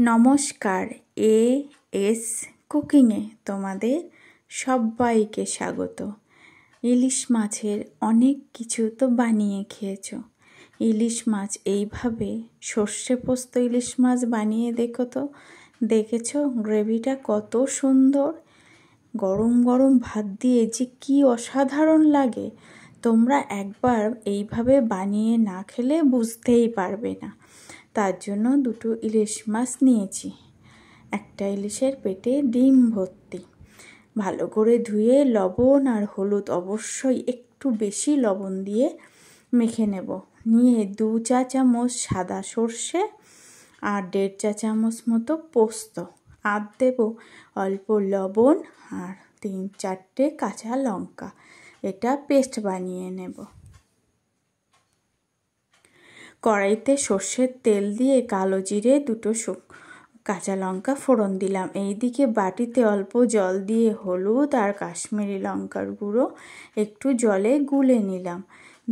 নমস্কার, এস কুকিংয়ে তোমাদের সবাইকে স্বাগত। ইলিশ মাছের অনেক কিছু তো বানিয়ে খেয়েছো। ইলিশ মাছ এইভাবে সর্ষে পোস্ত ইলিশ মাছ বানিয়ে দেখেছো গ্রেভিটা কত সুন্দর। গরম গরম ভাত দিয়ে যে কি অসাধারণ লাগে, তোমরা একবার এইভাবে বানিয়ে না খেলে বুঝতেই পারবে না। তার জন্য দুটো ইলিশ মাছ নিয়েছি। একটা ইলিশের পেটে ডিম ভর্তি। ভালো করে ধুয়ে লবণ আর হলুদ, অবশ্যই একটু বেশি লবণ দিয়ে মেখে নেব। নিয়ে 2 চা চামচ সাদা সর্ষে আর 1.5 চা চামচ মতো পোস্ত, আর দেব অল্প লবণ আর 3-4টে কাঁচা লঙ্কা। এটা পেস্ট বানিয়ে নেব। কড়াইতে সর্ষের তেল দিয়ে কালো জিরে, 2 কাঁচা লঙ্কা ফোড়ন দিলাম। এইদিকে বাটিতে অল্প জল দিয়ে হলুদ আর কাশ্মীরি লঙ্কার গুঁড়ো একটু জলে গুলে নিলাম।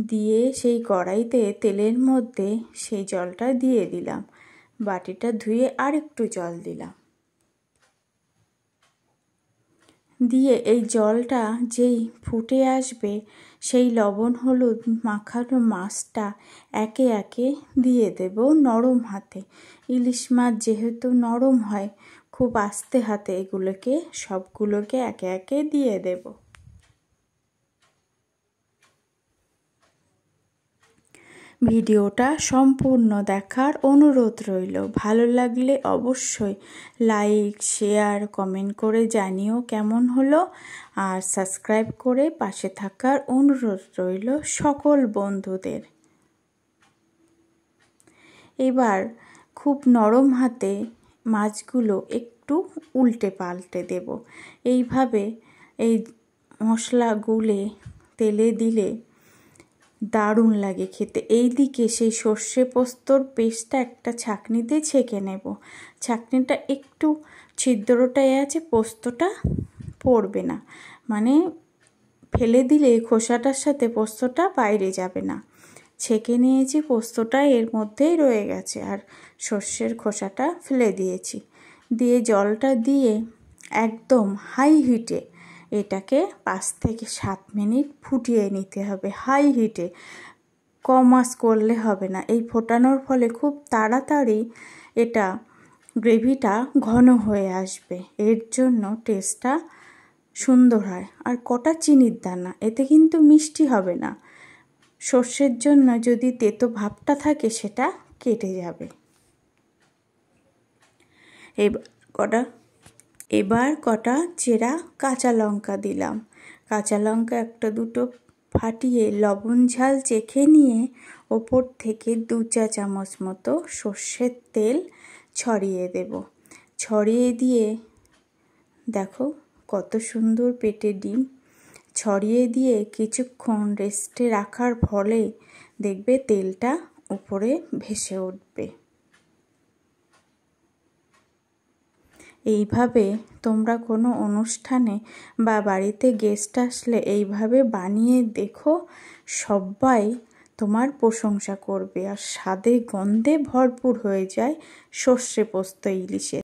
দিয়ে সেই কড়াইতে তেলের মধ্যে সেই জলটা দিয়ে দিলাম। বাটিটা ধুয়ে আর একটু জল দিলাম। দিয়ে এই জলটা যেই ফুটে আসবে, সেই লবণ হলুদ মাখানো মাছটা একে একে দিয়ে দেব নরম হাতে। ইলিশ মাছ যেহেতু নরম হয়, খুব আস্তে হাতে সবগুলোকে একে একে দিয়ে দেব। ভিডিওটা সম্পূর্ণ দেখার অনুরোধ রইল। ভালো লাগলে অবশ্যই লাইক, শেয়ার, কমেন্ট করে জানিও কেমন হলো। আর সাবস্ক্রাইব করে পাশে থাকার অনুরোধ রইল সকল বন্ধুদের। এবার খুব নরম হাতে মাছগুলো একটু উল্টে পাল্টে দেব। এইভাবে এই মশলা গুলে তেলে দিলে দারুণ লাগে খেতে। এইদিকে সেই সর্ষে পোস্তর পেস্টটা একটা ছাঁকনিতে ছেঁকে নেব। ছাঁকনিটা একটু ছিদ্রটায় আছে, পোস্তটা পড়বে না, মানে ফেলে দিলে খোসাটার সাথে পোস্তটা বাইরে যাবে না। ছেঁকে নিয়েছি, পোস্তটা এর মধ্যেই রয়ে গেছে, আর সর্ষের খোসাটা ফেলে দিয়েছি। দিয়ে জলটা দিয়ে একদম হাই হিটে এটাকে 5 থেকে 7 মিনিট ফুটিয়ে নিতে হবে। হাই হিটে, কম আঁচ করলে হবে না। এই ফোটানোর ফলে খুব তাড়াতাড়ি এটা গ্রেভিটা ঘন হয়ে আসবে, এর জন্য টেস্টটা সুন্দর হয়। আর কটা চিনির দানা, এতে কিন্তু মিষ্টি হবে না। সর্ষের জন্য যদি তেতো ভাবটা থাকে সেটা কেটে যাবে। এবার কটা চেরা কাঁচা লঙ্কা দিলাম। কাঁচা লঙ্কা 1-2 ফাটিয়ে লবণ ঝাল চেখে নিয়ে ওপর থেকে 2 চা চামচ মতো সর্ষের তেল ছড়িয়ে দেব। ছড়িয়ে দিয়ে দেখো কত সুন্দর পেটে ডিম। ছড়িয়ে দিয়ে কিছুক্ষণ রেস্টে রাখার ফলে দেখবে তেলটা উপরে ভেসে উঠবে। এইভাবে তোমরা কোনো অনুষ্ঠানে বা বাড়িতে গেস্ট আসলে এইভাবে বানিয়ে দেখো, সবাই তোমার প্রশংসা করবে। আর স্বাদে গন্ধে ভরপুর হয়ে যায় সর্ষে পোস্ত ইলিশের।